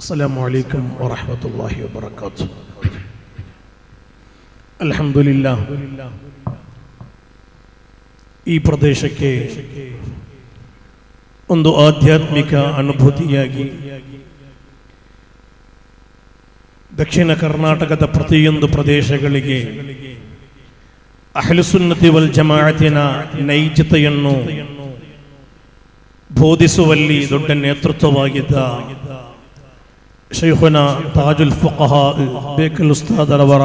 السلام عليكم ورحمة الله وبركاته. الحمد لله. ಈ ಪ್ರದೇಶಕ್ಕೆ ಒಂದು ಆಧ್ಯಾತ್ಮಿಕ ಅನುಭೂತಿಯಾಗಿ ದಕ್ಷಿಣ ಕರ್ನಾಟಕದ ಪ್ರತಿಯೊಂದು ಪ್ರದೇಶಗಳಿಗೆ ಅಹ್ಲುಸುನ್ನತಿ ವಲ್ ಜಮಾಅತಿನ ನೈಜತೆಯನ್ನು ಬೋಧಿಸುವಲ್ಲಿ ದೊಡ್ಡ ನೇತೃತ್ವವಾಗಿದ್ದ ಶೈಖುನಾ ತಾಜುಲ್ ಫುಕಹಾ ಬೇಕಲ್ ಉಸ್ತಾದರವರ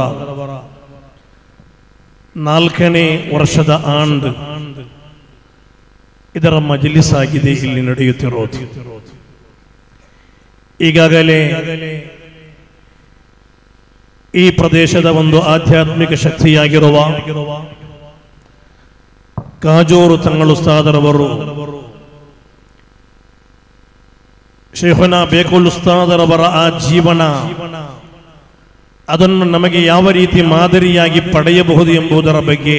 4ನೇ ವರ್ಷದ ಆಂಡ್ ಇದರ ಮಜ್ಲಿಸ್ ಆಗಿದೆ ಇಲ್ಲಿ ನಡೆಯುತ್ತಿರೋದು. ಈಗಾಗಲೇ ಈ ಪ್ರದೇಶದ ಒಂದು ಆಧ್ಯಾತ್ಮಿಕ ಶಕ್ತಿಯಾಗಿರುವ ಕಾಜೂರು ತಂಗಳು ಉಸ್ತಾದರವರು ಶೇಖುನಾ ಬೇಕುಲ್ ಉಸ್ತಾದರವರ ಆ ಜೀವನ ಅದನ್ನು ನಮಗೆ ಯಾವ ರೀತಿ ಮಾದರಿಯಾಗಿ ಪಡೆಯಬಹುದು ಎಂಬುದರ ಬಗ್ಗೆ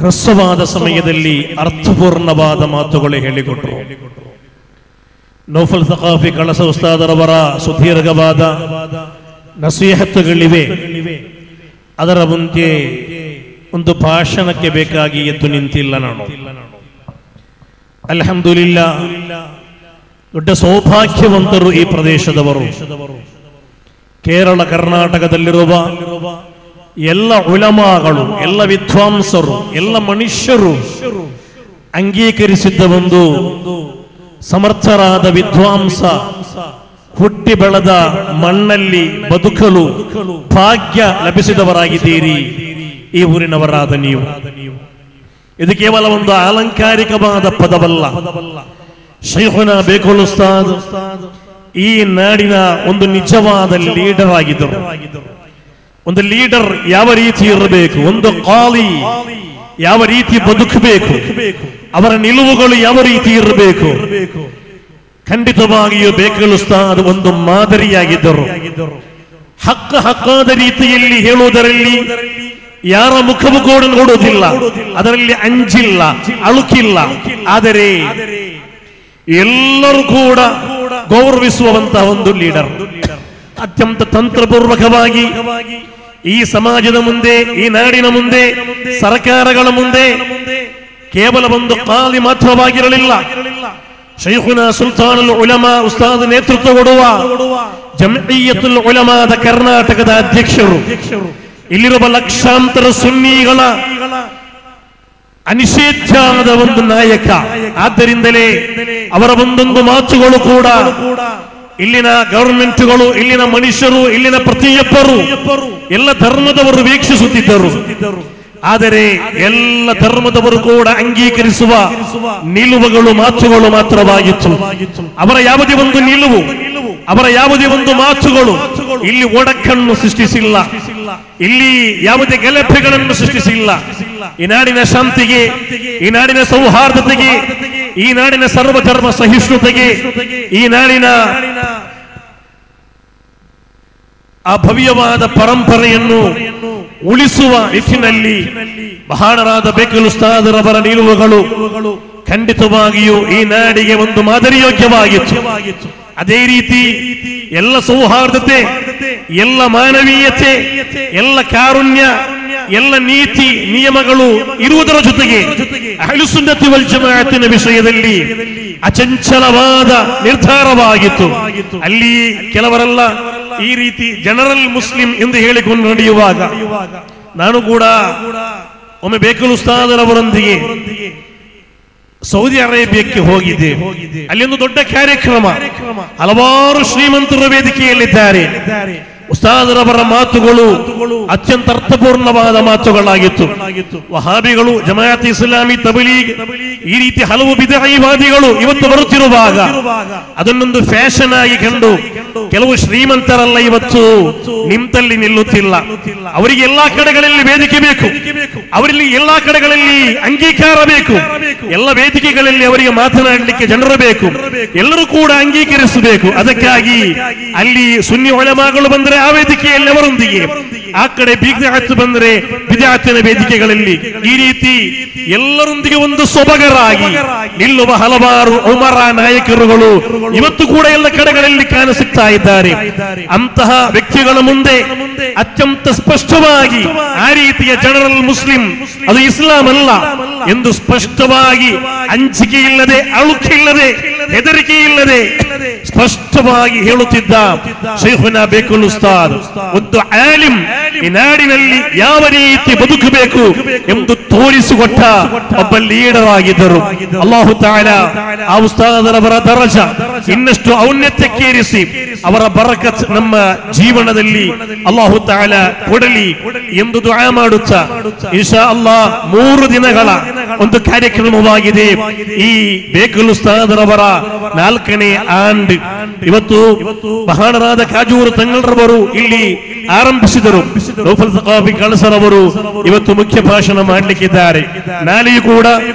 ಹ್ರಸ್ವವಾದ ಸಮಯದಲ್ಲಿ ಅರ್ಥಪೂರ್ಣವಾದ ಮಾತುಗಳು ಹೇಳಿಕೊಟ್ರು. ನೌಫಲ್ ಸಖಾಫಿ ಕಳಸ ಉಸ್ತಾದರವರ ಸುದೀರ್ಘವಾದ ನಸೀಹತ್ತುಗಳಿವೆ. ಅದರ ಮುಂದೆ ಒಂದು ಭಾಷಣಕ್ಕೆ ಬೇಕಾಗಿ ಎದ್ದು ನಿಂತಿಲ್ಲ ನಾನು. ಅಲ್ಹಮ್ದುಲಿಲ್ಲಾ, ದೊಡ್ಡ ಸೌಭಾಗ್ಯವಂತರು ಈ ಪ್ರದೇಶದವರು. ಕೇರಳ ಕರ್ನಾಟಕದಲ್ಲಿರುವ ಎಲ್ಲ ಉಲಮಾಗಳು, ಎಲ್ಲ ವಿದ್ವಾಂಸರು, ಎಲ್ಲ ಮನುಷ್ಯರು ಅಂಗೀಕರಿಸಿದ್ದ ಒಂದು ಸಮರ್ಥರಾದ ವಿದ್ವಾಂಸ ಹುಟ್ಟಿ ಬೆಳೆದ ಮಣ್ಣಲ್ಲಿ ಬದುಕಲು ಭಾಗ್ಯ ಲಭಿಸಿದವರಾಗಿದ್ದೀರಿ ಈ ಊರಿನವರಾದ ನೀವು. ಇದು ಕೇವಲ ಒಂದು ಅಲಂಕಾರಿಕವಾದ ಪದವಲ್ಲ. ಶೈಖುನಾ ಬೇಕುಲ್ ಉಸ್ತಾದ್ ಈ ನಾಡಿನ ಒಂದು ನಿಜವಾದ ಲೀಡರ್ ಆಗಿದ್ದರು. ಒಂದು ಲೀಡರ್ ಯಾವ ರೀತಿ ಇರಬೇಕು, ಒಂದು ಕಾಲಿ ಯಾವ ರೀತಿ ಬದುಕಬೇಕು, ಅವರ ನಿಲುವುಗಳು ಯಾವ ರೀತಿ ಇರಬೇಕು, ಖಂಡಿತವಾಗಿಯೂ ಬೇಕುಲ್ ಉಸ್ತಾದ್ ಒಂದು ಮಾದರಿಯಾಗಿದ್ದರು. ಹಕ್ಕಾದ ರೀತಿಯಲ್ಲಿ ಹೇಳುವುದರಲ್ಲಿ ಯಾರ ಮುಖವು ಕೂಡ ನೋಡುವುದಿಲ್ಲ, ಅದರಲ್ಲಿ ಅಂಜಿಲ್ಲ, ಅಳುಕಿಲ್ಲ. ಆದರೆ ಎಲ್ಲರೂ ಕೂಡ ಗೌರವಿಸುವಂತಹ ಒಂದು ಲೀಡರ್. ಅತ್ಯಂತ ತಂತ್ರಪೂರ್ವಕವಾಗಿ ಈ ಸಮಾಜದ ಮುಂದೆ, ಈ ನಾಡಿನ ಮುಂದೆ, ಸರ್ಕಾರಗಳ ಮುಂದೆ ಕೇವಲ ಒಂದು ಕಾಲಿ ಮಾತ್ರವಾಗಿರಲಿಲ್ಲ. ಶೈಖುನಾ ಸುಲ್ತಾನುಲ್ ಉಲಮಾ ಉಸ್ತಾದ್ ನೇತೃತ್ವ ಕೊಡುವ ಜಮ್ಇಯ್ಯತುಲ್ ಉಲಮಾದ ಕರ್ನಾಟಕದ ಅಧ್ಯಕ್ಷರು, ಇಲ್ಲಿರುವ ಲಕ್ಷಾಂತರ ಸುನ್ನಿಗಳ ಅನಿಷೇಧ್ಯಾದ ಒಂದು ನಾಯಕ. ಆದ್ದರಿಂದಲೇ ಅವರ ಒಂದೊಂದು ಮಾತುಗಳು ಕೂಡ ಇಲ್ಲಿನ ಗವರ್ಮೆಂಟ್ಗಳು, ಇಲ್ಲಿನ ಮನುಷ್ಯರು, ಇಲ್ಲಿನ ಪ್ರತಿಯೊಬ್ಬರು, ಎಲ್ಲ ಧರ್ಮದವರು ವೀಕ್ಷಿಸುತ್ತಿದ್ದರು. ಆದರೆ ಎಲ್ಲ ಧರ್ಮದವರು ಕೂಡ ಅಂಗೀಕರಿಸುವ ನಿಲುವುಗಳು, ಮಾತುಗಳು ಮಾತ್ರವಾಗಿತ್ತು. ಅವರ ಯಾವುದೇ ಒಂದು ನಿಲುವು, ಅವರ ಯಾವುದೇ ಒಂದು ಮಾತುಗಳು ಇಲ್ಲಿ ಒಡಕನ್ನು ಸೃಷ್ಟಿಸಿಲ್ಲ, ಇಲ್ಲಿ ಯಾವುದೇ ಗಲಭೆಗಳನ್ನು ಸೃಷ್ಟಿಸಿಲ್ಲ. ಈ ನಾಡಿನ ಶಾಂತಿಗೆ, ಈ ನಾಡಿನ ಸೌಹಾರ್ದತೆಗೆ, ಈ ನಾಡಿನ ಸರ್ವಧರ್ಮ ಸಹಿಷ್ಣುತೆಗೆ, ಈ ನಾಡಿನ ಆ ಭವ್ಯವಾದ ಪರಂಪರೆಯನ್ನು ಉಳಿಸುವ ನಿಟ್ಟಿನಲ್ಲಿ ಮಹಾನರಾದ ಬೇಕುಲ್ ಉಸ್ತಾದರವರ ನಿಲುವುಗಳು ಖಂಡಿತವಾಗಿಯೂ ಈ ನಾಡಿಗೆ ಒಂದು ಮಾದರಿಯೋಗ್ಯವಾಗಿತ್ತು. ಅದೇ ರೀತಿ ಎಲ್ಲ ಸೌಹಾರ್ದತೆ, ಎಲ್ಲ ಮಾನವೀಯತೆ, ಎಲ್ಲ ಕಾರುಣ್ಯ, ಎಲ್ಲ ನೀತಿ ನಿಯಮಗಳು ಇರುವುದರ ಜೊತೆಗೆ ಅಹ್ಲುಸುನ್ನತಿ ವಲ್ ಜಮಾಅತಿನ ವಿಷಯದಲ್ಲಿ ಅಚಂಚಲವಾದ ನಿರ್ಧಾರವಾಗಿತ್ತು. ಅಲ್ಲಿ ಕೆಲವರೆಲ್ಲ ಈ ರೀತಿ ಜನರಲ್ ಮುಸ್ಲಿಂ ಎಂದು ಹೇಳಿಕೊಂಡು ನಡೆಯುವಾಗ ನಾನು ಕೂಡ ಒಮ್ಮೆ ಬೇಕುಲ್ ಉಸ್ತಾದರವರೊಂದಿಗೆ ಸೌದಿ ಅರೇಬಿಯಾಕ್ಕೆ ಹೋಗಿದ್ದೆ. ಅಲ್ಲಿ ಒಂದು ದೊಡ್ಡ ಕಾರ್ಯಕ್ರಮ, ಹಲವಾರು ಶ್ರೀಮಂತರ ವೇದಿಕೆಯಲ್ಲಿದ್ದಾರೆ. ಉಸ್ತಾದರವರ ಮಾತುಗಳು ಅತ್ಯಂತ ಅರ್ಥಪೂರ್ಣವಾದ ಮಾತುಗಳಾಗಿತ್ತು. ವಹಾಬಿಗಳು, ಜಮಾಅತ್ ಇಸ್ಲಾಮಿ, ತಬ್ಲೀಗ್, ಈ ರೀತಿ ಹಲವು ಬಿದ್ಅವಾದಿಗಳು ಇವತ್ತು ಬರುತ್ತಿರುವಾಗ ಅದನ್ನೊಂದು ಫ್ಯಾಷನ್ ಆಗಿ ಕಂಡು ಕೆಲವು ಶ್ರೀಮಂತರಲ್ಲ ಇವತ್ತು ನಿಂತಲ್ಲಿ ನಿಲ್ಲುತ್ತಿಲ್ಲ. ಅವರಿಗೆ ಎಲ್ಲಾ ಕಡೆಗಳಲ್ಲಿ ವೇದಿಕೆ ಬೇಕು, ಅವರಲ್ಲಿ ಎಲ್ಲಾ ಕಡೆಗಳಲ್ಲಿ ಅಂಗೀಕಾರ ಬೇಕು, ಎಲ್ಲ ವೇದಿಕೆಗಳಲ್ಲಿ ಅವರಿಗೆ ಮಾತನಾಡಲಿಕ್ಕೆ ಜನರು ಬೇಕು, ಎಲ್ಲರೂ ಕೂಡ ಅಂಗೀಕರಿಸಬೇಕು. ಅದಕ್ಕಾಗಿ ಅಲ್ಲಿ ಸುನ್ನಿ ಉಲಮಾಗಳು ಬಂದರೆ ಆ ವೇದಿಕೆಯಲ್ಲಿ ಅವರೊಂದಿಗೆ, ಆ ಕಡೆ ಬಿದ್ಅತ್ ಬಂದ್ರೆ ಬಿದ್ಅತ್ತಿನ ವೇದಿಕೆಗಳಲ್ಲಿ ಈ ರೀತಿ ಎಲ್ಲರೊಂದಿಗೆ ಒಂದು ಸೊಬಗರಾಗಿ ನಿಲ್ಲುವ ಹಲವಾರು ಉಮರ ನಾಯಕರುಗಳು ಇವತ್ತು ಕೂಡ ಎಲ್ಲ ಕಡೆಗಳಲ್ಲಿ ಕಾಣಸಿಗ್ತಾ ಇದ್ದಾರೆ. ಅಂತಹ ವ್ಯಕ್ತಿಗಳ ಮುಂದೆ ಅತ್ಯಂತ ಸ್ಪಷ್ಟವಾಗಿ ಆ ರೀತಿಯ ಜನರಲ್ ಮುಸ್ಲಿಂ ಅದು ಇಸ್ಲಾಂ ಅಲ್ಲ ಎಂದು ಸ್ಪಷ್ಟವಾಗಿ ಅಂಜಿಕೆ ಇಲ್ಲದೆ, ಅಳುಕೆ ಇಲ್ಲದೆ, ಹೆದರಿಕೆ ಇಲ್ಲದೆ ಸ್ಪಷ್ಟವಾಗಿ ಹೇಳುತ್ತಿದ್ದ ಶೈಖುನಾ ಬೇಕುಲ್ ಉಸ್ತಾದ್ ಒಂದು ಆಲಿಂ ಈ ನಾಡಿನಲ್ಲಿ ಯಾವ ರೀತಿ ಬದುಕಬೇಕು ಎಂದು ತೋರಿಸಿಕೊಟ್ಟ ಒಬ್ಬ ಲೀಡರ್ ಆಗಿದ್ದರು. ಅಲ್ಲಾಹು ತಾಲಾ ಆ ಉಸ್ತಾದರವರ ದರಜ ಇನ್ನಷ್ಟು ಔನ್ನತ್ಯಕ್ಕೇರಿಸಿ ಅವರ ಬರಕತ್ ನಮ್ಮ ಜೀವನದಲ್ಲಿ ಅಲ್ಲಾಹು ತಾಲಾ ಕೊಡಲಿ ಎಂದು ದುಆ ಮಾಡುತ್ತಾ ಇನ್ಶಾ ಅಲ್ಲಾಹ್ 3 ದಿನಗಳ ಒಂದು ಕಾರ್ಯಕ್ರಮವಾಗಿದೆ. ಈ ಬೇಕುಲ್ ಉಸ್ತಾದರವರ 4ನೇ ಆಂಡ್ ಇವತ್ತು ಮಹಾನರಾದ ಕಾಜೂರು ತಂಗಳರವರು ಇಲ್ಲಿ ಆರಂಭಿಸಿದರು. ನೌಫಲ್ ಸಖಾಫಿ ಕಳಸರವರು ಇವತ್ತು ಮುಖ್ಯ ಭಾಷಣ ಮಾಡಲಿಕ್ಕಿದ್ದಾರೆ. ನಾಳೆಯೂ ಕೂಡ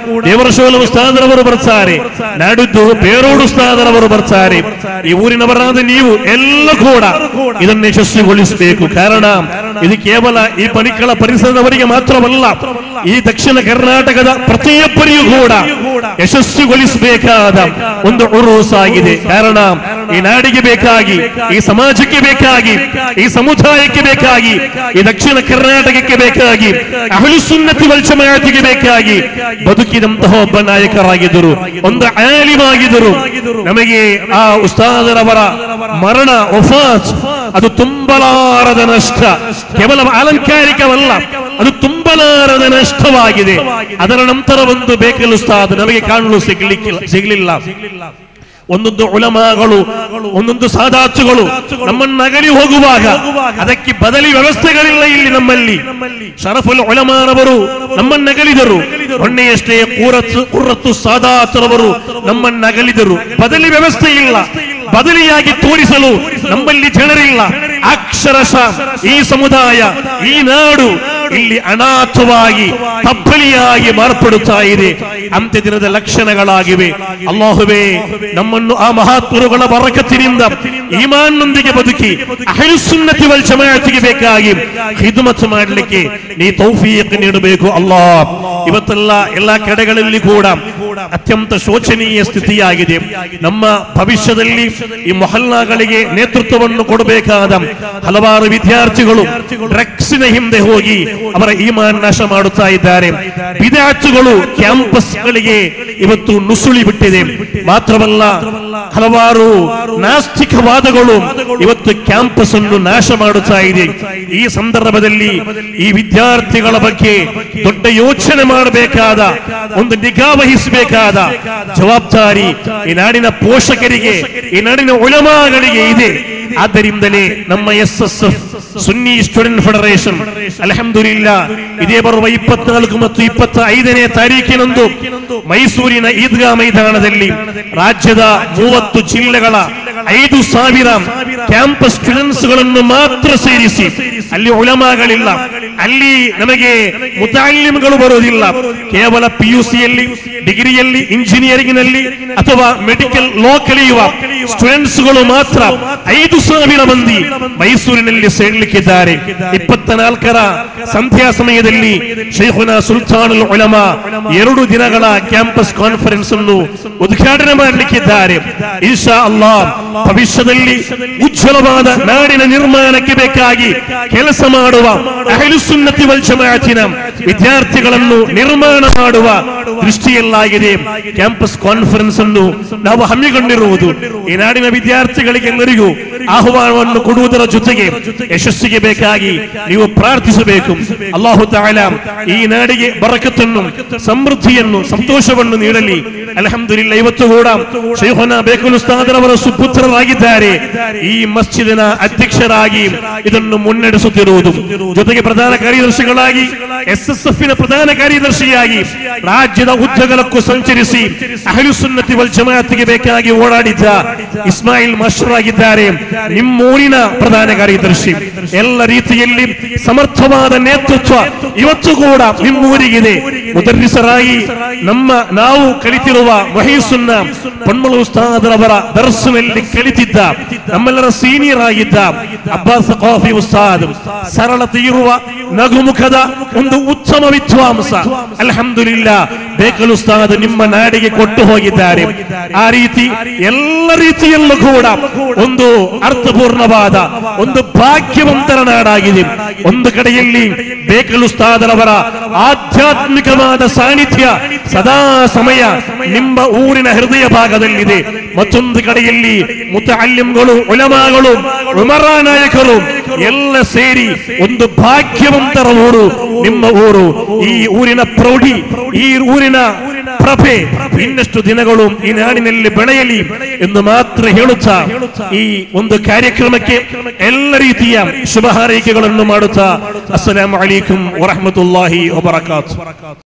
ದೇವರಶೋಲ ಉಸ್ತಾದರವರು ಬರ್ತಾರೆ, ನಾಡಿದ್ದು ಬೇರೋಡು ಉಸ್ತಾದರವರು ಬರ್ತಾರೆ. ಈ ಊರಿನವರಾದ ನೀವು ಎಲ್ಲ ಕೂಡ ಇದನ್ನು ಯಶಸ್ವಿಗೊಳಿಸಬೇಕು. ಕಾರಣ ಇದು ಕೇವಲ ಈ ಪಣಿಕಳ ಪರಿಸರದವರಿಗೆ ಮಾತ್ರವಲ್ಲ, ಈ ದಕ್ಷಿಣ ಕರ್ನಾಟಕದ ಪ್ರತಿಯೊಬ್ಬರಿಗೂ ಕೂಡ ಯಶಸ್ವಿಗೊಳಿಸಬೇಕಾದ ಒಂದು ಉರುಸ್ ಆಗಿದೆ. ಕಾರಣ ಈ ನಾಡಿಗೆ ಬೇಕಾಗಿ, ಈ ಸಮಾಜಕ್ಕೆ ಬೇಕಾಗಿ, ಈ ಸಮುದಾಯಕ್ಕೆ ಬೇಕಾಗಿ, ಈ ದಕ್ಷಿಣ ಕರ್ನಾಟಕಕ್ಕೆ ಬೇಕಾಗಿ, ಅಹ್ಲು ಸುನ್ನತಿ ವಲ್ ಜಮಾಅತಿಗೆ ಬೇಕಾಗಿ ಬದುಕಿದಂತಹ ಒಬ್ಬ ನಾಯಕರಾಗಿದ್ದರು, ಒಂದು ಆಲಿಮ್ ಆಗಿದ್ದರು. ನಮಗೆ ಆ ಉಸ್ತಾದರವರ ಮರಣ ವಫಾತ್ ಅದು ತುಂಬಲಾರದ ನಷ್ಟ, ಕೇವಲ ಅಲಂಕಾರಿಕವಲ್ಲ, ಅದು ತುಂಬಲಾರದ ನಷ್ಟವಾಗಿದೆ. ಅದರ ನಂತರ ಒಂದು ಬೇಕಲ್ ಉಸ್ತಾದ್ ನಮಗೆ ಕಾಣಲು ಸಿಗಲಿಲ್ಲ. ಒಂದೊಂದು ಉಲಮಾಗಳು, ಒಂದೊಂದು ಸಾದಾತುಗಳು ನಮ್ಮನ್ನು ಅಗಲಿ ಹೋಗುವಾಗ ಅದಕ್ಕೆ ಬದಲಿ ವ್ಯವಸ್ಥೆಗಳಿಲ್ಲ ಇಲ್ಲಿ ನಮ್ಮಲ್ಲಿ. ಶರಫುಲ್ ಉಲಮಾನವರು ನಮ್ಮನ್ನಗಲಿದರು, ಮೊನ್ನೆಯಷ್ಟೇ ಕುರ್ರತ್ತು ಸಾದಾತರವರು ನಮ್ಮನ್ನಗಲಿದರು. ಬದಲಿ ವ್ಯವಸ್ಥೆ ಇಲ್ಲ, ಬದಲಿಯಾಗಿ ತೋರಿಸಲು ನಮ್ಮಲ್ಲಿ ಜನರಿಲ್ಲ. ಅಕ್ಷರಶಃ ಈ ಸಮುದಾಯ, ಈ ನಾಡು ಇಲ್ಲಿ ಅನಾಥವಾಗಿ ತಬ್ಬಲಿಯಾಗಿ ಮಾರ್ಪಡುತ್ತಾ ಇದೆ. ಅಂತ್ಯ ದಿನದ ಲಕ್ಷಣಗಳಾಗಿವೆ. ಅಲ್ಲಾಹುವೇ ನಮ್ಮನ್ನು ಆ ಮಹಾತ್ಮರುಗಳ ಬರಕತ್ತಿನಿಂದ ಈಮಾನ್ನೊಂದಿಗೆ ಬದುಕಿ ಅಹ್ಲು ಸುನ್ನತಿ ವಲ್ ಜಮಾಅತಿಗೆ ಬೇಕಾಗಿ ಖಿದ್ಮತ್ ಮಾಡಲಿಕ್ಕೆ ನೀ ತೌಫೀಕ್ ನೀಡಬೇಕು ಅಲ್ಲಾಹ್. ಇವತ್ತೆಲ್ಲ ಎಲ್ಲಾ ಕಡೆಗಳಲ್ಲಿ ಕೂಡ ಅತ್ಯಂತ ಶೋಚನೀಯ ಸ್ಥಿತಿಯಾಗಿದೆ. ನಮ್ಮ ಭವಿಷ್ಯದಲ್ಲಿ ಈ ಮೊಹಲ್ಲಾಗಳಿಗೆ ನೇತೃತ್ವವನ್ನು ಕೊಡಬೇಕಾದ ಹಲವಾರು ವಿದ್ಯಾರ್ಥಿಗಳು ಡ್ರಗ್ಸಿನ ಹಿಂದೆ ಹೋಗಿ ಅವರ ಈಮಾನ್ ನಾಶ ಮಾಡುತ್ತಾ ಇದ್ದಾರೆ. ಬಿದ್ಅತ್ಗಳು ಕ್ಯಾಂಪಸ್ಗಳಿಗೆ ಇವತ್ತು ನುಸುಳಿ ಬಿಟ್ಟಿದೆ. ಮಾತ್ರವಲ್ಲ, ಹಲವಾರು ನಾಸ್ತಿಕವಾದಗಳು ಇವತ್ತು ಕ್ಯಾಂಪಸ್ ಅನ್ನು ನಾಶ ಮಾಡುತ್ತಾ ಇದೆ. ಈ ಸಂದರ್ಭದಲ್ಲಿ ಈ ವಿದ್ಯಾರ್ಥಿಗಳ ಬಗ್ಗೆ ದೊಡ್ಡ ಯೋಚನೆ ಮಾಡಬೇಕಾದ, ಒಂದು ನಿಗಾ ವಹಿಸಬೇಕಾದ ಜವಾಬ್ದಾರಿ ಈ ನಾಡಿನ ಪೋಷಕರಿಗೆ, ಈ ನಾಡಿನ ಉಲಮಾಗಳಿಗೆ ಇದೆ. ಆದ್ದರಿಂದಲೇ ನಮ್ಮ SSF ಸುನ್ನಿ ಸ್ಟೂಡೆಂಟ್ ಫೆಡರೇಷನ್ ಅಲ್ಹಮ್ದುಲಿಲ್ಲಾ ಇದೇ ಬರುವ 24 ಮತ್ತು 25ನೇ ತಾರೀಕಿನಂದು ಮೈಸೂರಿನ ಈದ್ಗಾ ಮೈದಾನದಲ್ಲಿ ರಾಜ್ಯದ 30 ಜಿಲ್ಲೆಗಳ 5,000 ಕ್ಯಾಂಪಸ್ ಸ್ಟೂಡೆಂಟ್ಸ್ ಗಳನ್ನು ಮಾತ್ರ ಸೇರಿಸಿ, ಅಲ್ಲಿ ಉಲಮಾಗಳಿಲ್ಲ, ಅಲ್ಲಿ ನಮಗೆ ಮುತಾಲಿಮ್ಗಳು ಬರುವುದಿಲ್ಲ, ಕೇವಲ PUCಯಲ್ಲಿ, ಡಿಗ್ರಿಯಲ್ಲಿ, ಇಂಜಿನಿಯರಿಂಗ್ ನಲ್ಲಿ ಅಥವಾ ಮೆಡಿಕಲ್ ಲಾ ಕಲಿಯುವ ಸ್ಟೂಡೆಂಟ್ಸ್ಗಳು ಮಾತ್ರ 5,000 ಮಂದಿ ಮೈಸೂರಿನಲ್ಲಿ ಸೇರಲಿಕ್ಕಿದ್ದಾರೆ. 24ರ ಸಂಧ್ಯಾ ಸಮಯದಲ್ಲಿ ಶೈಖುನಾ ಸುಲ್ತಾನುಲ್ ಉಲಮಾ 2 ದಿನಗಳ ಕ್ಯಾಂಪಸ್ ಕಾನ್ಫರೆನ್ಸ್ ಅನ್ನು ಉದ್ಘಾಟನೆ ಮಾಡಲಿಕ್ಕಿದ್ದಾರೆ. ಇನ್ಶಾ ಅಲ್ಲಾಹ್ ಭವಿಷ್ಯದಲ್ಲಿ ಉಜ್ವಲವಾದ ನಾಡಿನ ನಿರ್ಮಾಣಕ್ಕೆ ಬೇಕಾಗಿ ಕೆಲಸ ಮಾಡುವ ಅಹ್ಲು ಸುನ್ನತಿ ವಲ್ ಜಮಾಅತಿನ ವಿದ್ಯಾರ್ಥಿಗಳನ್ನು ನಿರ್ಮಾಣ ಮಾಡುವ ದೃಷ್ಟಿಯಲ್ಲಾಗಿದೆ ಕ್ಯಾಂಪಸ್ ಕಾನ್ಫರೆನ್ಸ್ ಅನ್ನು ನಾವು ಹಮ್ಮಿಕೊಂಡಿರುವುದು. ಈ ನಾಡಿನ ವಿದ್ಯಾರ್ಥಿಗಳಿಗೆಲ್ಲರಿಗೂ ಆಹ್ವಾನವನ್ನು ಕೊಡುವುದರ ಜೊತೆಗೆ ಯಶಸ್ಸಿಗೆ ಬೇಕಾಗಿ ನೀವು ಪ್ರಾರ್ಥಿಸಬೇಕು. ಅಲ್ಲಾಹು ತಾಲಾ ಈ ನಾಡಿಗೆ ಬರಕತ್ತನ್ನು, ಸಮೃದ್ಧಿಯನ್ನು, ಸಂತೋಷವನ್ನು ನೀಡಲಿ. ಅಲ್ಹಮ್ದುಲಿಲ್ಲಾ ಇವತ್ತು ಕೂಡ ಶೈಖುನಾ ಬೇಕುಲ್ ಉಸ್ತಾದರವರ ಸುಪುತ್ರರಾಗಿದ್ದಾರೆ ಈ ಮಸ್ಜಿದಿನ ಅಧ್ಯಕ್ಷರಾಗಿ ಇದನ್ನು ಮುನ್ನಡೆಸುತ್ತಿರುವುದು. ಜೊತೆಗೆ ಪ್ರಧಾನ ಕಾರ್ಯದರ್ಶಿಗಳಾಗಿ, SSFನ ಪ್ರಧಾನ ಕಾರ್ಯದರ್ಶಿಯಾಗಿ ರಾಜ್ಯದ ಉದ್ದಗಲಕ್ಕೂ ಸಂಚರಿಸಿ ಅಹ್ಲು ಸುನ್ನತಿ ವಲ್ ಜಮಾಅತಿಗೆ ಬೇಕಾಗಿ ಓಡಾಡಿದ್ದ ಇಸ್ಮಾಯಿಲ್ ಮಾಸ್ಟರ್ ಆಗಿದ್ದಾರೆ ನಿಮ್ಮೂರಿನ ಪ್ರಧಾನ ಕಾರ್ಯದರ್ಶಿ. ಎಲ್ಲ ರೀತಿಯಲ್ಲಿ ಸಮರ್ಥವಾದ ನೇತೃತ್ವ ಇವತ್ತು ಕೂಡ ನಿಮ್ಮೂರಿಗಿದೆ. ಮುದರ್ರಿಸರಾಗಿ ನಾವು ಕಲಿತಿರುವ ಮಹೀಸುನ್ನ ಪೊನ್ಮಲ ಉಸ್ತಾದರವರ ದರ್ಸಿನಲ್ಲಿ ಕಲಿತಿದ್ದ ನಮ್ಮೆಲ್ಲರ ಸೀನಿಯರ್ ಆಗಿದ್ದ ಅಬ್ಬಾಸ್ ಕಾಫಿ ಉಸ್ತಾದ್, ಸರಳತೆ ಇರುವ ನಗುಮುಖದ ಒಂದು ಉತ್ತಮ ವಿದ್ವಾಂಸ. ಅಲ್ಹಮ್ದುಲಿಲ್ಲಾ, ಬೇಕಲ್ ಉಸ್ತಾದ್ ನಿಮ್ಮ ನಾಡಿಗೆ ಕೊಟ್ಟು ಹೋಗಿದ್ದಾರೆ. ಆ ರೀತಿ ಎಲ್ಲ ರೀತಿಯಲ್ಲೂ ಕೂಡ ಒಂದು ಅರ್ಥಪೂರ್ಣವಾದ ಒಂದು ಭಾಗ್ಯವಂತರ ನಾಡಾಗಿದೆ. ಒಂದು ಕಡೆಯಲ್ಲಿ ಬೇಕಲ್ ಉಸ್ತಾದರವರ ಆಧ್ಯಾತ್ಮಿಕವಾದ ಸಾನ್ನಿಧ್ಯ ಸದಾ ಸಮಯ ನಿಮ್ಮ ಊರಿನ ಹೃದಯ ಭಾಗದಲ್ಲಿದೆ. ಮತ್ತೊಂದು ಕಡೆಯಲ್ಲಿ ಮುತಅಲ್ಲಿಮ್ಗಳು, ಉಲಮಾಗಳು, ಉಮರಾ ನಾಯಕರು ಎಲ್ಲ ಸೇರಿ ಒಂದು ಭಾಗ್ಯವಂತರ ಊರು ನಿಮ್ಮ ಊರು. ಈ ಊರಿನ ಪ್ರೌಢಿ, ಈ ಊರಿನ ಪ್ರಭೆ ಇನ್ನಷ್ಟು ದಿನಗಳು ಈ ನಾಡಿನಲ್ಲಿ ಬೆಳೆಯಲಿ ಎಂದು ಮಾತ್ರ ಹೇಳುತ್ತಾ ಈ ಒಂದು ಕಾರ್ಯಕ್ರಮಕ್ಕೆ ಎಲ್ಲ ರೀತಿಯ ಶುಭ ಹಾರೈಕೆಗಳನ್ನು ಮಾಡುತ್ತಾ ಅಸ್ಸಲಾಮು ಅಲೈಕುಂ ವರಹಮತುಲ್ಲಾಹಿ ವಬರಕಾತುಹು.